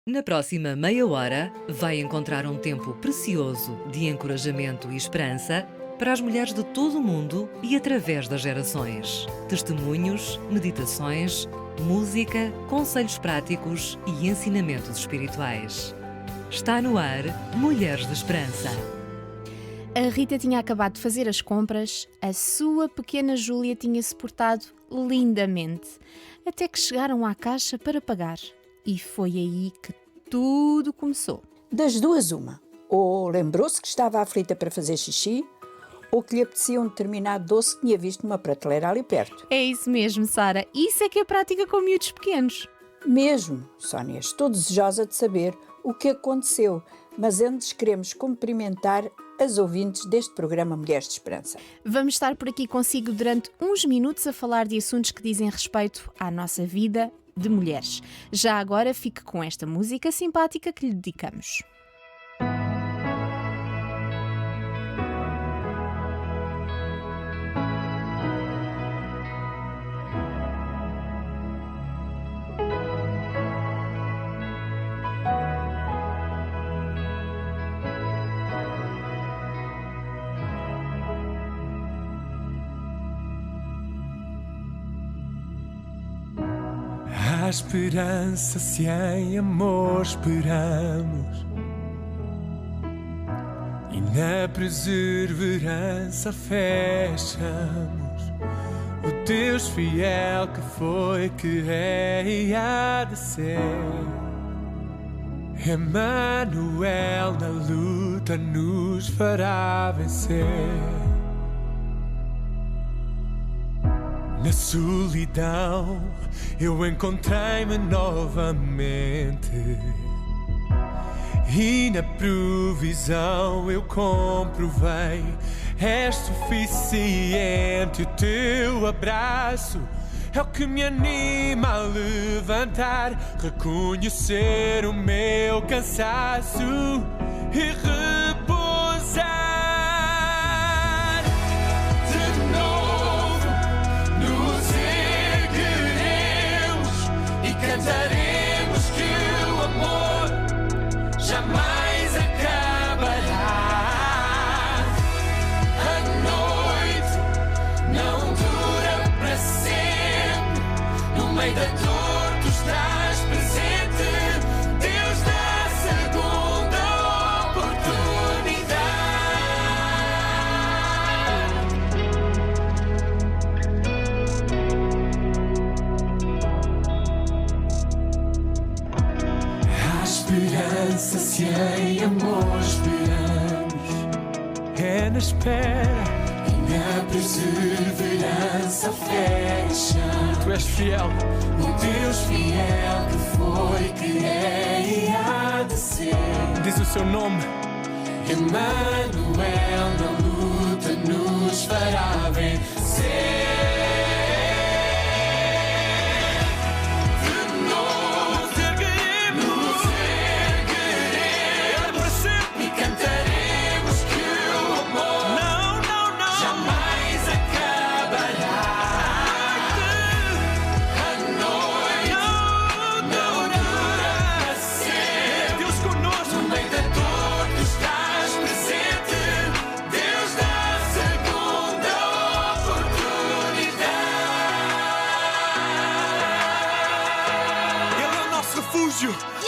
Na próxima meia hora, vai encontrar um tempo precioso de encorajamento e esperança para as mulheres de todo o mundo e através das gerações. Testemunhos, meditações, música, conselhos práticos e ensinamentos espirituais. Está no ar Mulheres de Esperança. A Rita tinha acabado de fazer as compras, a sua pequena Júlia tinha-se portado lindamente, até que chegaram à caixa para pagar. E foi aí que tudo começou. Das duas, uma. Ou lembrou-se que estava aflita para fazer xixi, ou que lhe apetecia um determinado doce que tinha visto numa prateleira ali perto. É isso mesmo, Sara. Isso é que é prática com miúdos pequenos. Mesmo, Sónia, estou desejosa de saber o que aconteceu, mas antes queremos cumprimentar as ouvintes deste programa Mulheres de Esperança. Vamos estar por aqui consigo durante uns minutos a falar de assuntos que dizem respeito à nossa vida de mulheres. Já agora fique com esta música simpática que lhe dedicamos. Há esperança se em amor esperamos, e na perseverança fechamos. O Deus fiel que foi, que é e há de ser, Emmanuel na luta nos fará vencer. Na solidão eu encontrei-me novamente, e na provisão eu comprovei é suficiente. O teu abraço é o que me anima a levantar, reconhecer o meu cansaço e repousar. Cantaremos que o amor jamais acabará. A noite não dura para sempre. No meio da dor tu estás presente. Deus dá a segunda Esperança se em amor esperamos, é na espera e na perseverança fechamos. Tu és fiel, O Deus fiel que foi, que é e há de ser. diz o seu nome. Emmanuel na luta nos fará vencer.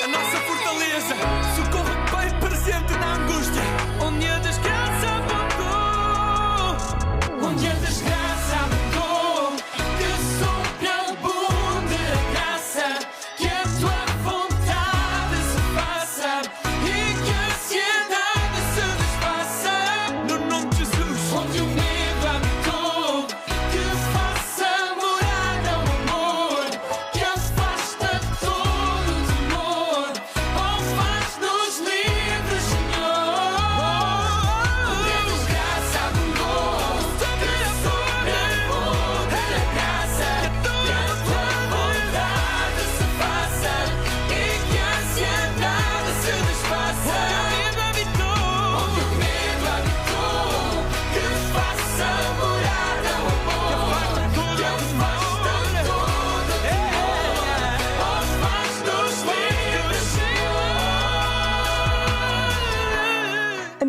A nossa fortaleza, socorro bem presente na angústia, onde a desgraça abundou, Onde a desgraça abundou, que sopre abunde a graça, que a tua vontade se faça e que a ansiedade se desfaça. no nome de Jesus. Onde o medo habitou, que faça morada o amor, que afasta todo o temor. Oh, faz-nos livres, Senhor.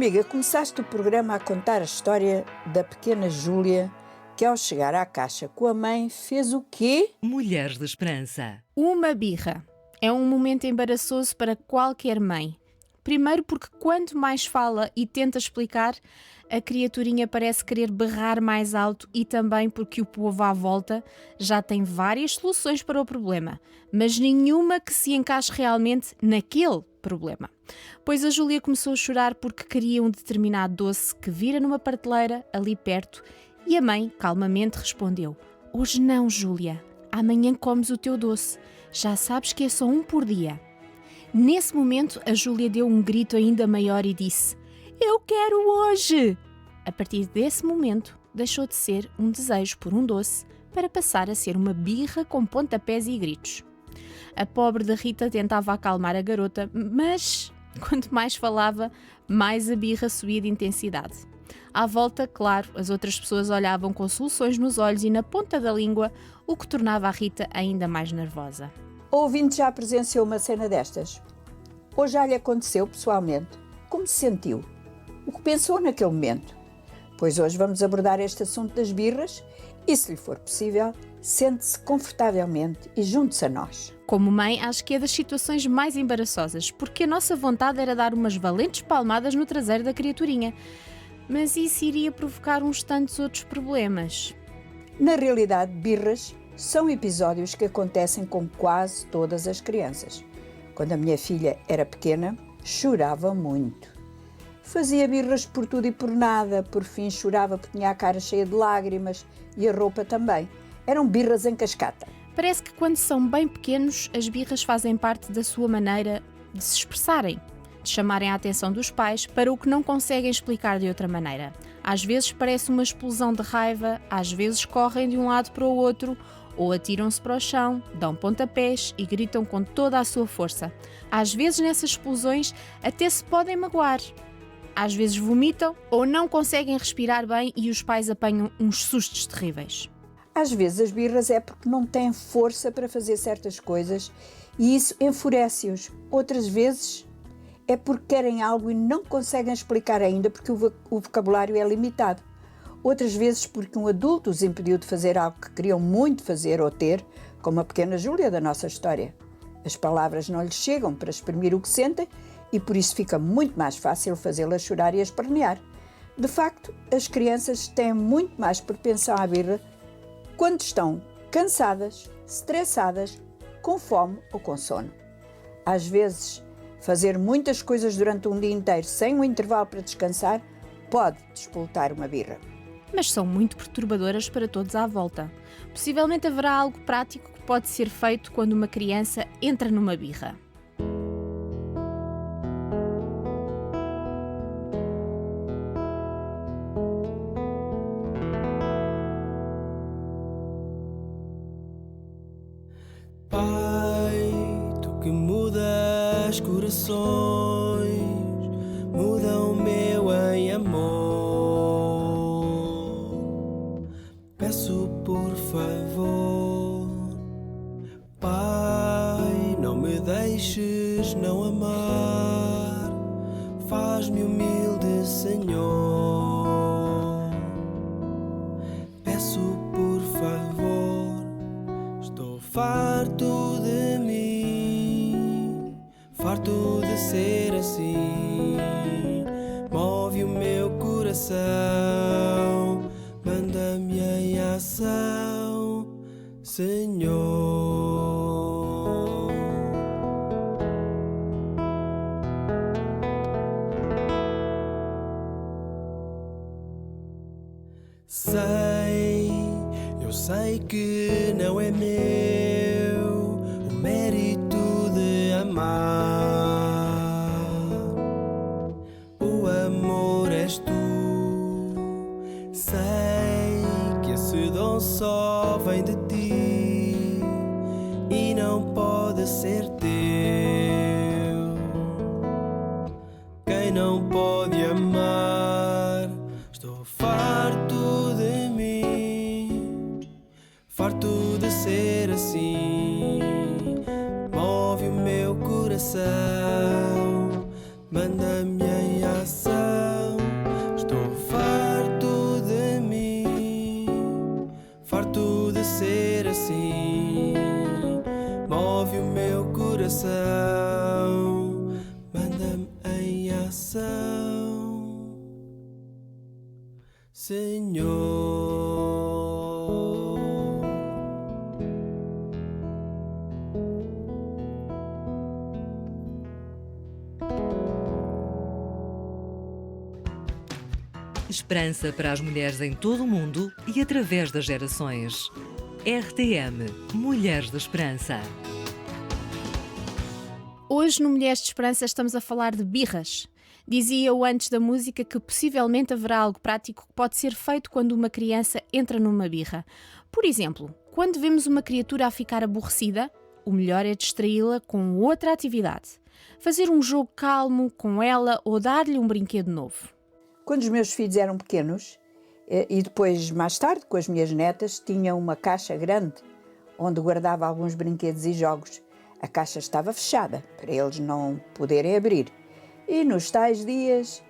amiga, começaste o programa a contar a história da pequena Júlia, que ao chegar à caixa com a mãe fez o quê? Mulheres de Esperança. Uma birra. É um momento embaraçoso para qualquer mãe. Primeiro porque quanto mais fala e tenta explicar, a criaturinha parece querer berrar mais alto, e também porque o povo à volta já tem várias soluções para o problema, mas nenhuma que se encaixe realmente naquele problema. Pois a Júlia começou a chorar porque queria um determinado doce que vira numa prateleira ali perto, e a mãe calmamente respondeu: "Hoje não, Júlia. Amanhã comes o teu doce. Já sabes que é só um por dia." Nesse momento, a Júlia deu um grito ainda maior e disse: "Eu quero hoje!" A partir desse momento, deixou de ser um desejo por um doce para passar a ser uma birra com pontapés e gritos. A pobre da Rita tentava acalmar a garota, mas quanto mais falava, mais a birra subia de intensidade. À volta, claro, as outras pessoas olhavam com soluções nos olhos e na ponta da língua, o que tornava a Rita ainda mais nervosa. O ouvinte já presenciou uma cena destas? Ou já lhe aconteceu pessoalmente? Como se sentiu? O que pensou naquele momento? Pois hoje vamos abordar este assunto das birras e, se lhe for possível, sente-se confortavelmente e junte-se a nós. Como mãe, acho que é das situações mais embaraçosas, porque a nossa vontade era dar umas valentes palmadas no traseiro da criaturinha. Mas isso iria provocar uns tantos outros problemas. Na realidade, birras são episódios que acontecem com quase todas as crianças. Quando a minha filha era pequena, chorava muito. Fazia birras por tudo e por nada, por fim chorava porque tinha a cara cheia de lágrimas e a roupa também. Eram birras em cascata. Parece que quando são bem pequenos, as birras fazem parte da sua maneira de se expressarem, de chamarem a atenção dos pais para o que não conseguem explicar de outra maneira. Às vezes parece uma explosão de raiva, às vezes correm de um lado para o outro, ou atiram-se para o chão, dão pontapés e gritam com toda a sua força. Às vezes nessas explosões até se podem magoar. Às vezes vomitam ou não conseguem respirar bem e os pais apanham uns sustos terríveis. Às vezes as birras é porque não têm força para fazer certas coisas e isso enfurece-os. Outras vezes é porque querem algo e não conseguem explicar ainda porque o vocabulário é limitado. Outras vezes porque um adulto os impediu de fazer algo que queriam muito fazer ou ter, como a pequena Júlia da nossa história. As palavras não lhes chegam para exprimir o que sentem e por isso fica muito mais fácil fazê-las chorar e espernear. De facto, as crianças têm muito mais propensão à birra quando estão cansadas, estressadas, com fome ou com sono. Às vezes, fazer muitas coisas durante um dia inteiro sem um intervalo para descansar pode despoltar uma birra. Mas são muito perturbadoras para todos à volta. Possivelmente haverá algo prático que pode ser feito quando uma criança entra numa birra. Pai, tu que mudas corações, muda o meu em amor. Peço por favor, Pai, não me deixes não amar, faz-me humilde, Senhor. Peço por favor, estou farto de mim, farto de ser assim. Move o meu coração, manda-me em ação, Senhor. Eu sei que não é meu o mérito de amar. O amor és tu. Sei que esse dom só vem de ti e não pode ser teu. Quem não pode amar, estou farto de mim, farto de ser assim. Move o meu coração, manda-me em ação, manda-me em ação, Senhor. Esperança para as mulheres em todo o mundo e através das gerações. RTM Mulheres da Esperança. Hoje no Mulheres de Esperança estamos a falar de birras. Dizia eu antes da música que possivelmente haverá algo prático que pode ser feito quando uma criança entra numa birra. Por exemplo, quando vemos uma criatura a ficar aborrecida, o melhor é distraí-la com outra atividade. Fazer um jogo calmo com ela ou dar-lhe um brinquedo novo. Quando os meus filhos eram pequenos, e depois, mais tarde, com as minhas netas, tinha uma caixa grande, onde guardava alguns brinquedos e jogos. A caixa estava fechada, para eles não poderem abrir. E nos tais dias,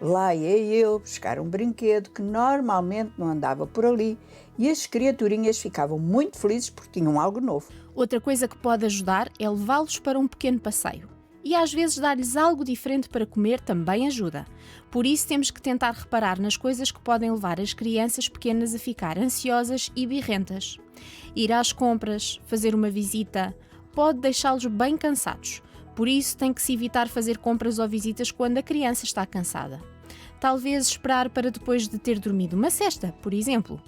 lá ia eu buscar um brinquedo que normalmente não andava por ali, e as criaturinhas ficavam muito felizes porque tinham algo novo. Outra coisa que pode ajudar é levá-los para um pequeno passeio. E às vezes dar-lhes algo diferente para comer também ajuda. Por isso temos que tentar reparar nas coisas que podem levar as crianças pequenas a ficar ansiosas e birrentas. Ir às compras, fazer uma visita, pode deixá-los bem cansados. Por isso tem que se evitar fazer compras ou visitas quando a criança está cansada. Talvez esperar para depois de ter dormido uma sesta, por exemplo.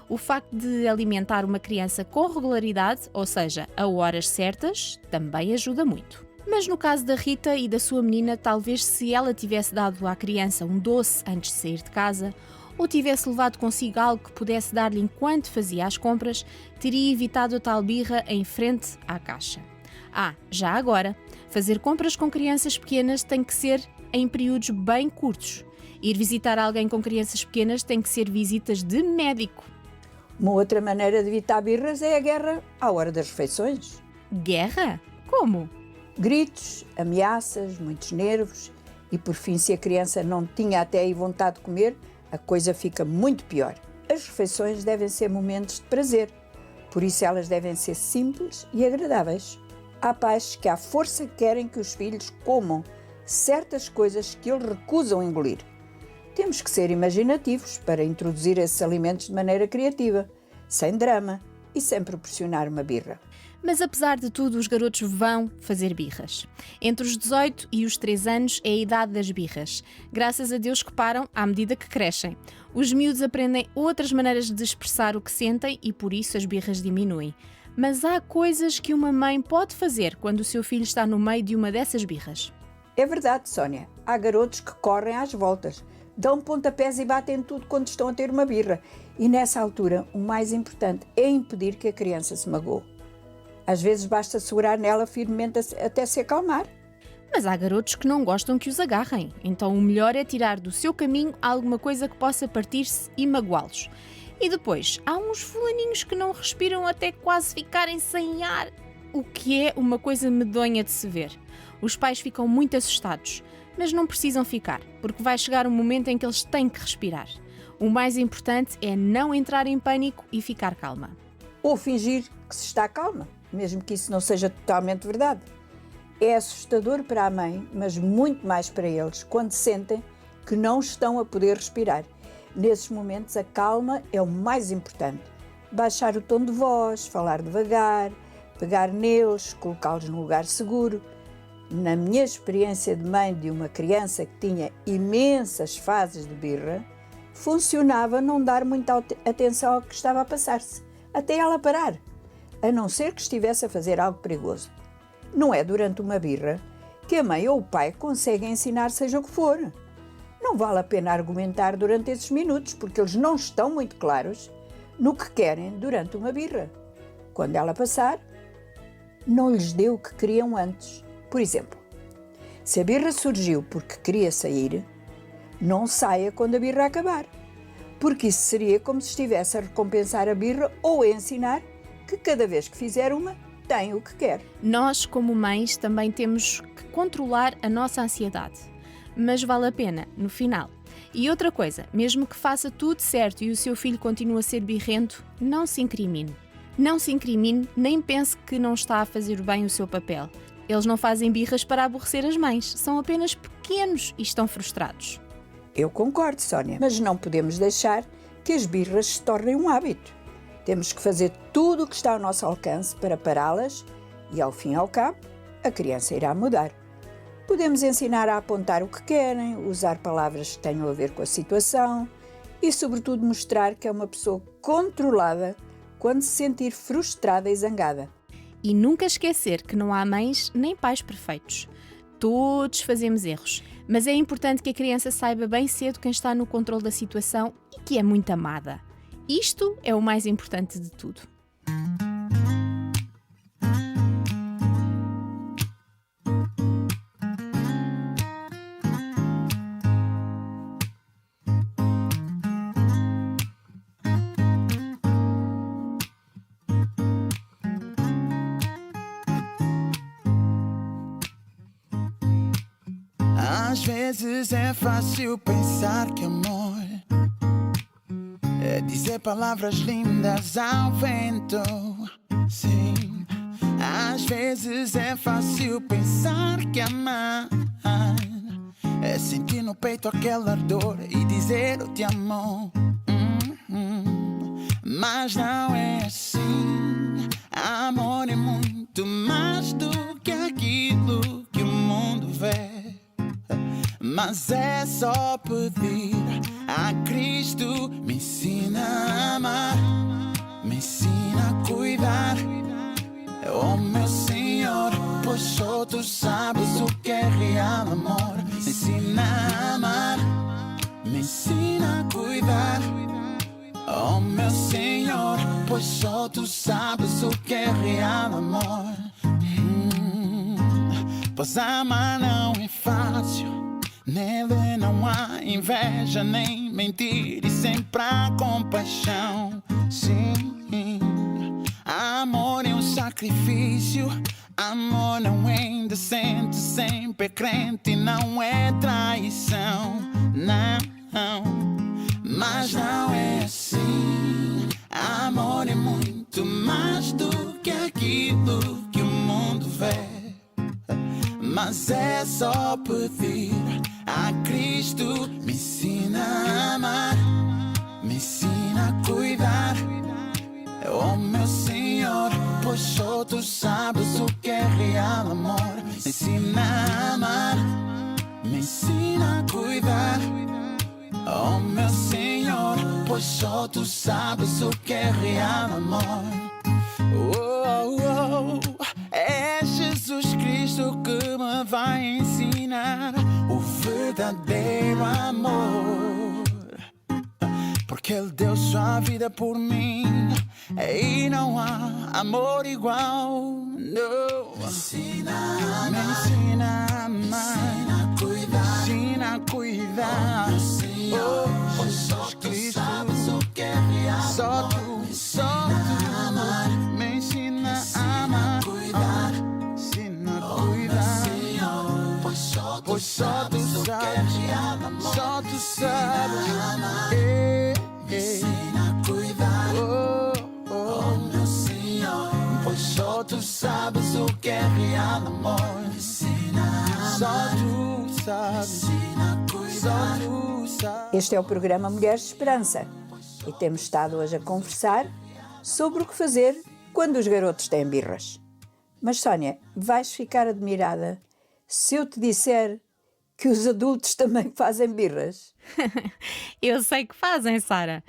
O facto de alimentar uma criança com regularidade, ou seja, a horas certas, também ajuda muito. Mas no caso da Rita e da sua menina, talvez se ela tivesse dado à criança um doce antes de sair de casa, ou tivesse levado consigo algo que pudesse dar-lhe enquanto fazia as compras, teria evitado a tal birra em frente à caixa. Já agora, fazer compras com crianças pequenas tem que ser em períodos bem curtos. Ir visitar alguém com crianças pequenas tem que ser visitas de médico. Uma outra maneira de evitar birras é a guerra à hora das refeições. Guerra? Como? Gritos, ameaças, muitos nervos e, por fim, se a criança não tinha até aí vontade de comer, a coisa fica muito pior. As refeições devem ser momentos de prazer, por isso elas devem ser simples e agradáveis. Há pais que à força querem que os filhos comam certas coisas que eles recusam engolir. Temos que ser imaginativos para introduzir esses alimentos de maneira criativa, sem drama e sem proporcionar uma birra. Mas apesar de tudo, os garotos vão fazer birras. Entre os 18 e os 3 anos é a idade das birras. Graças a Deus que param à medida que crescem. Os miúdos aprendem outras maneiras de expressar o que sentem e por isso as birras diminuem. Mas há coisas que uma mãe pode fazer quando o seu filho está no meio de uma dessas birras. É verdade, Sónia. Há garotos que correm às voltas, dão pontapés e batem tudo quando estão a ter uma birra. E nessa altura, o mais importante é impedir que a criança se magoe. Às vezes basta segurar nela firmemente até se acalmar. Mas há garotos que não gostam que os agarrem, então o melhor é tirar do seu caminho alguma coisa que possa partir-se e magoá-los. E depois, há uns fulaninhos que não respiram até quase ficarem sem ar, o que é uma coisa medonha de se ver. Os pais ficam muito assustados, mas não precisam ficar, porque vai chegar um momento em que eles têm que respirar. O mais importante é não entrar em pânico e ficar calma. Ou fingir que se está calma, mesmo que isso não seja totalmente verdade. É assustador para a mãe, mas muito mais para eles, quando sentem que não estão a poder respirar. Nesses momentos, a calma é o mais importante. Baixar o tom de voz, falar devagar, pegar neles, colocá-los num lugar seguro. Na minha experiência de mãe de uma criança que tinha imensas fases de birra, funcionava não dar muita atenção ao que estava a passar-se, até ela parar, a não ser que estivesse a fazer algo perigoso. Não é durante uma birra que a mãe ou o pai conseguem ensinar seja o que for. Não vale a pena argumentar durante esses minutos, porque eles não estão muito claros no que querem durante uma birra. Quando ela passar, não lhes dê o que queriam antes. Por exemplo, se a birra surgiu porque queria sair, não saia quando a birra acabar, porque isso seria como se estivesse a recompensar a birra ou a ensinar que cada vez que fizer uma, tem o que quer. Nós, como mães, também temos que controlar a nossa ansiedade, mas vale a pena no final. E outra coisa, mesmo que faça tudo certo e o seu filho continue a ser birrento, não se incrimine. Não se incrimine, nem pense que não está a fazer bem o seu papel. Eles não fazem birras para aborrecer as mães, são apenas pequenos e estão frustrados. Eu concordo, Sónia, mas não podemos deixar que as birras se tornem um hábito. Temos que fazer tudo o que está ao nosso alcance para pará-las e, ao fim e ao cabo, a criança irá mudar. Podemos ensinar a apontar o que querem, usar palavras que tenham a ver com a situação e, sobretudo, mostrar que é uma pessoa controlada quando se sentir frustrada e zangada. E nunca esquecer que não há mães nem pais perfeitos. Todos fazemos erros, mas é importante que a criança saiba bem cedo quem está no controle da situação e que é muito amada. Isto é o mais importante de tudo. Às vezes é fácil pensar que amor é dizer palavras lindas ao vento. Sim, às vezes é fácil pensar que amar é sentir no peito aquela ardor e dizer eu te amo. Mas não é assim. Amor é muito mais do que aquilo que o mundo vê. Mas é só pedir a Cristo. Me ensina a amar, me ensina a cuidar. Oh meu Senhor, pois só tu sabes o que é real amor. Me ensina a amar, me ensina a cuidar. Oh meu Senhor, pois só tu sabes o que é real amor. Pois amar não é fácil. Nele não há inveja nem mentira e sempre há compaixão. Sim, amor é um sacrifício. Amor não é indecente, sempre é crente e não é traição. Não, mas não é assim. Amor é muito mais do que aquilo que o mundo vê. Mas é só pedir a Cristo. Me ensina a amar, me ensina a cuidar. Oh meu Senhor, pois só tu sabes o que é real amor. Me ensina a amar, me ensina a cuidar. Oh meu Senhor, pois só tu sabes o que é real amor. Oh, oh, oh. É Jesus Cristo que me vai ensinar o verdadeiro amor. Porque Ele deu sua vida por mim e não há amor igual. No. Me ensina a amar, me ensina a amar, ensina a cuidar. Oh, Senhor, oh, só tu sabes o que é real. Só tu me ensina a amar, ensina a cuidar. Pois só tu sabes, só tu sabes. Ensina a cuidar. Oh meu Senhor, pois só tu sabes o que é real amor. Só tu sabes, só tu sabes. Este é o programa Mulheres de Esperança e temos estado hoje a conversar sobre o que fazer quando os garotos têm birras. Mas, Sónia, vais ficar admirada se eu te disser que os adultos também fazem birras? Eu sei que fazem, Sara.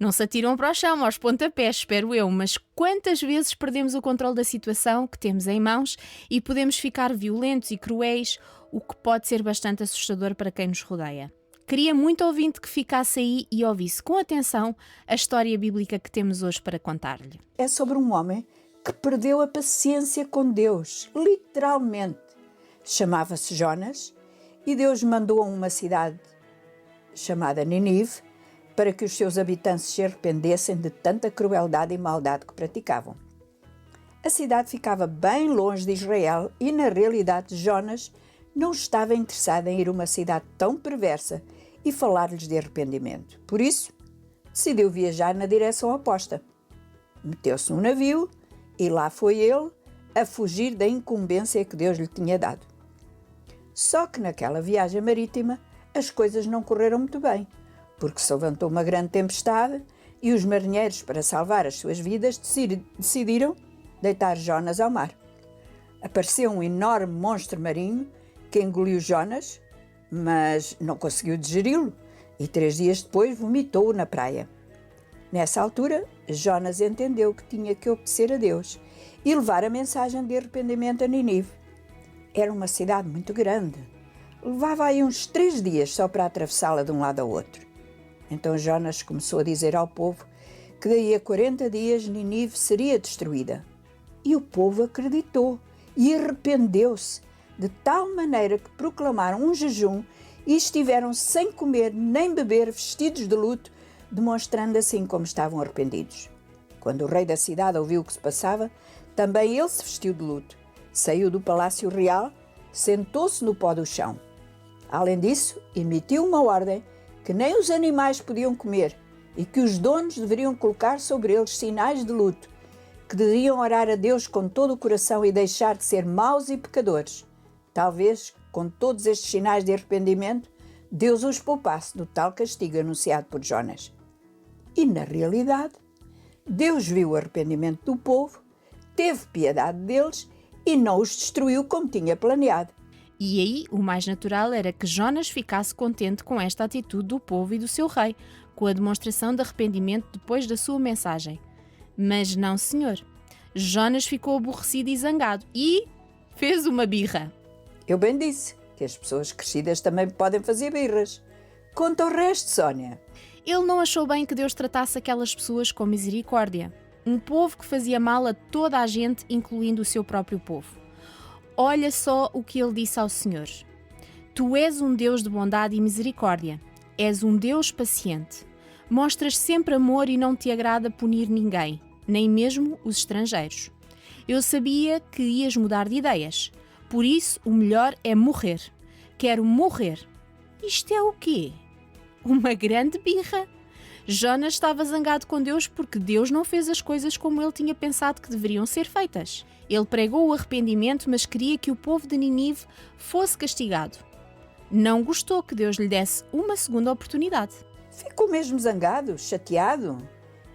Não se atiram para o chão aos pontapés, espero eu, mas quantas vezes perdemos o controle da situação que temos em mãos e podemos ficar violentos e cruéis, o que pode ser bastante assustador para quem nos rodeia. Queria muito ouvinte que ficasse aí e ouvisse com atenção a história bíblica que temos hoje para contar-lhe. É sobre um homem que perdeu a paciência com Deus, literalmente. Chamava-se Jonas e Deus mandou a uma cidade chamada Nínive para que os seus habitantes se arrependessem de tanta crueldade e maldade que praticavam. A cidade ficava bem longe de Israel e, na realidade, Jonas não estava interessado em ir a uma cidade tão perversa e falar-lhes de arrependimento. Por isso, decidiu viajar na direção oposta. Meteu-se num navio e lá foi ele a fugir da incumbência que Deus lhe tinha dado. Só que naquela viagem marítima as coisas não correram muito bem, porque se levantou uma grande tempestade e os marinheiros, para salvar as suas vidas, decidiram deitar Jonas ao mar. Apareceu um enorme monstro marinho que engoliu Jonas, mas não conseguiu digeri-lo e 3 dias depois vomitou-o na praia. Nessa altura, Jonas entendeu que tinha que obedecer a Deus e levar a mensagem de arrependimento a Nínive. Era uma cidade muito grande. Levava aí uns 3 dias só para atravessá-la de um lado ao outro. Então Jonas começou a dizer ao povo que daí a 40 dias Nínive seria destruída. E o povo acreditou e arrependeu-se, de tal maneira que proclamaram um jejum e estiveram sem comer nem beber, vestidos de luto, demonstrando assim como estavam arrependidos. Quando o rei da cidade ouviu o que se passava, também ele se vestiu de luto, saiu do palácio real, sentou-se no pó do chão. Além disso, emitiu uma ordem que nem os animais podiam comer e que os donos deveriam colocar sobre eles sinais de luto, que deveriam orar a Deus com todo o coração e deixar de ser maus e pecadores. Talvez, com todos estes sinais de arrependimento, Deus os poupasse do tal castigo anunciado por Jonas. E, na realidade, Deus viu o arrependimento do povo, teve piedade deles e não os destruiu como tinha planeado. E aí, o mais natural era que Jonas ficasse contente com esta atitude do povo e do seu rei, com a demonstração de arrependimento depois da sua mensagem. Mas não, senhor. Jonas ficou aborrecido e zangado e fez uma birra. Eu bem disse que as pessoas crescidas também podem fazer birras. Conta o resto, Sónia. Ele não achou bem que Deus tratasse aquelas pessoas com misericórdia. Um povo que fazia mal a toda a gente, incluindo o seu próprio povo. Olha só o que ele disse ao Senhor. Tu és um Deus de bondade e misericórdia. És um Deus paciente. Mostras sempre amor e não te agrada punir ninguém, nem mesmo os estrangeiros. Eu sabia que ias mudar de ideias. Por isso, o melhor é morrer. Quero morrer. Isto é o quê? Uma grande birra. Jonas estava zangado com Deus porque Deus não fez as coisas como ele tinha pensado que deveriam ser feitas. Ele pregou o arrependimento, mas queria que o povo de Nínive fosse castigado. Não gostou que Deus lhe desse uma segunda oportunidade. Ficou mesmo zangado, chateado.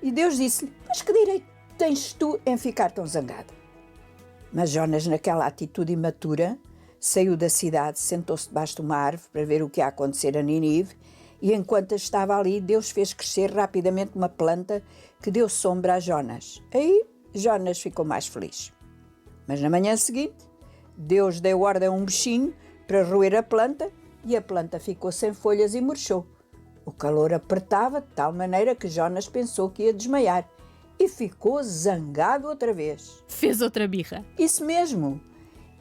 E Deus disse-lhe, mas que direito tens tu em ficar tão zangado? Mas Jonas, naquela atitude imatura, saiu da cidade, sentou-se debaixo de uma árvore para ver o que ia acontecer a Nínive, e enquanto estava ali, Deus fez crescer rapidamente uma planta que deu sombra a Jonas. Aí, Jonas ficou mais feliz. Mas na manhã seguinte, Deus deu ordem a um bichinho para roer a planta e a planta ficou sem folhas e murchou. O calor apertava de tal maneira que Jonas pensou que ia desmaiar e ficou zangado outra vez. Fez outra birra. Isso mesmo.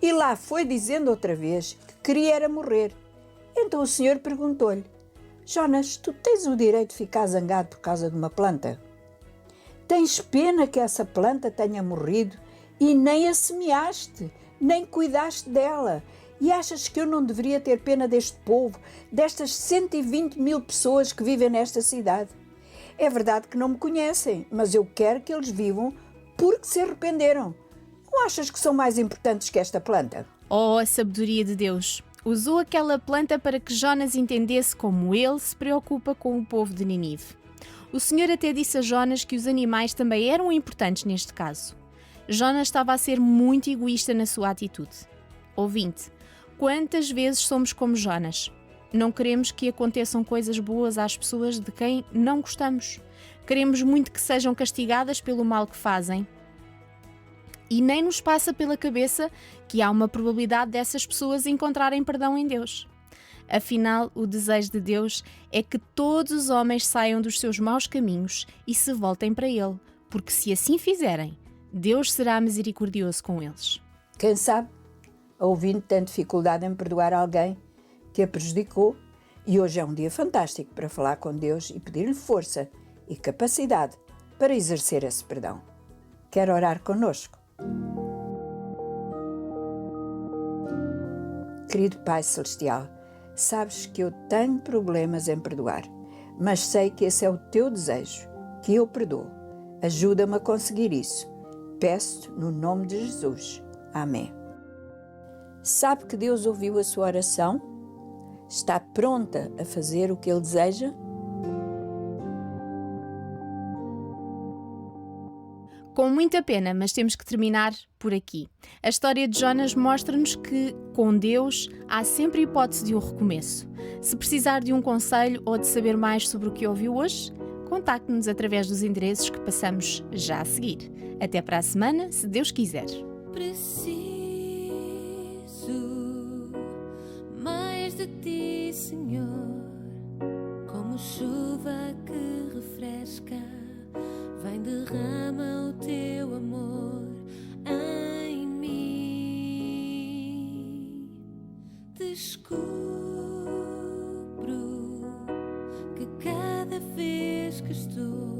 E lá foi dizendo outra vez que queria era morrer. Então o Senhor perguntou-lhe, Jonas, tu tens o direito de ficar zangado por causa de uma planta? Tens pena que essa planta tenha morrido e nem a semeaste, nem cuidaste dela. E achas que eu não deveria ter pena deste povo, destas 120.000 pessoas que vivem nesta cidade? É verdade que não me conhecem, mas eu quero que eles vivam porque se arrependeram. Não achas que são mais importantes que esta planta? Oh, a sabedoria de Deus! Usou aquela planta para que Jonas entendesse como ele se preocupa com o povo de Nínive. O Senhor até disse a Jonas que os animais também eram importantes neste caso. Jonas estava a ser muito egoísta na sua atitude. Ouvinte, quantas vezes somos como Jonas? Não queremos que aconteçam coisas boas às pessoas de quem não gostamos. Queremos muito que sejam castigadas pelo mal que fazem. E nem nos passa pela cabeça que há uma probabilidade dessas pessoas encontrarem perdão em Deus. Afinal, o desejo de Deus é que todos os homens saiam dos seus maus caminhos e se voltem para Ele, porque se assim fizerem, Deus será misericordioso com eles. Quem sabe, a ouvinte tem dificuldade em perdoar alguém que a prejudicou e hoje é um dia fantástico para falar com Deus e pedir-lhe força e capacidade para exercer esse perdão. Quer orar connosco? Querido Pai Celestial, sabes que eu tenho problemas em perdoar, mas sei que esse é o teu desejo, que eu perdoo. Ajuda-me a conseguir isso. Peço-te no nome de Jesus. Amém. Sabe que Deus ouviu a sua oração? Está pronta a fazer o que Ele deseja? Com muita pena, mas temos que terminar por aqui. A história de Jonas mostra-nos que, com Deus, há sempre a hipótese de um recomeço. Se precisar de um conselho ou de saber mais sobre o que ouviu hoje, contacte-nos através dos endereços que passamos já a seguir. Até para a semana, se Deus quiser. Preciso mais de ti, Senhor, como chuva que refresca. Vem, derrama o teu amor em mim. Descubro que cada vez que estou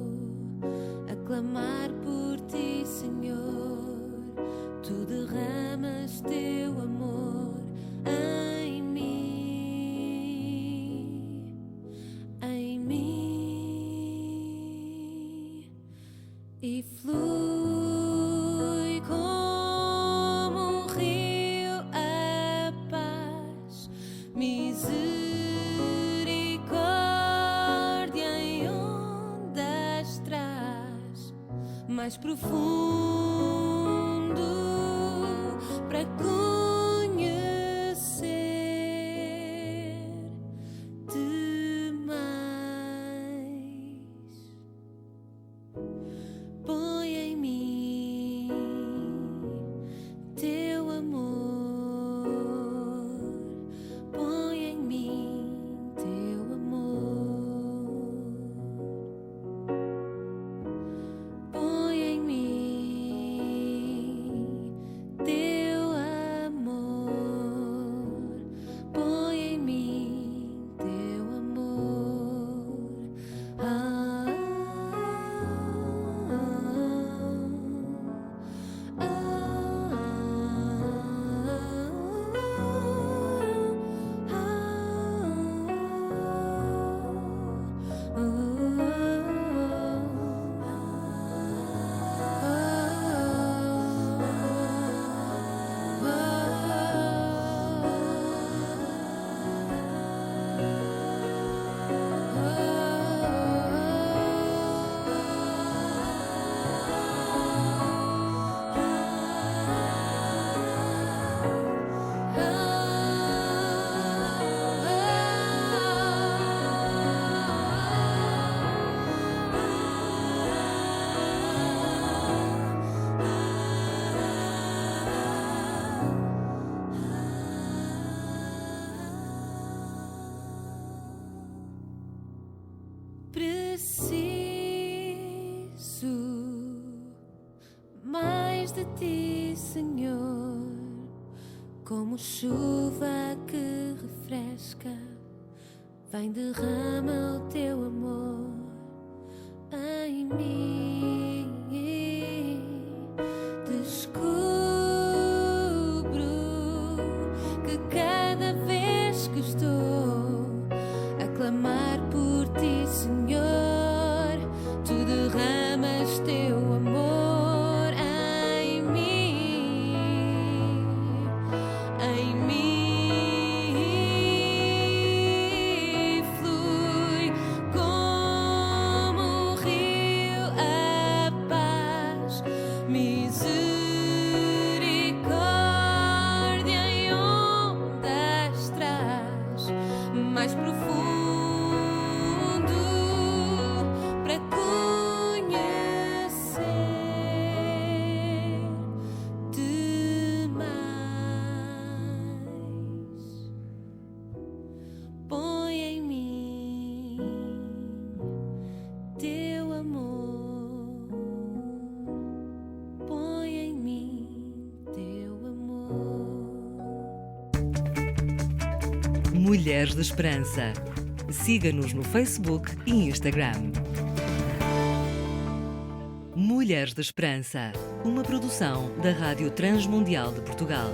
a clamar por ti, Senhor, tu derramas teu amor em mim, em mim. E flui como um rio a paz, misericórdia em ondas traz, mais profundo para conhecer-te mais. Põe em mim teu amor, põe em mim teu amor, põe em mim teu amor, põe em mim teu amor. Preciso mais de ti, Senhor, como chuva que refresca. Vem, derrama o teu amor em mim. Descubro que cada vez que estou a clamar por ti, Senhor, tu derramas teu amor em mim, em mim. Flui como um rio a paz, misericórdia em ondas traz, mais profundo para conhecer-te mais. Põe em mim teu amor, põe em mim teu amor. Mulheres de Esperança. Siga-nos no Facebook e Instagram. Mulheres de Esperança, uma produção da Rádio Transmundial de Portugal.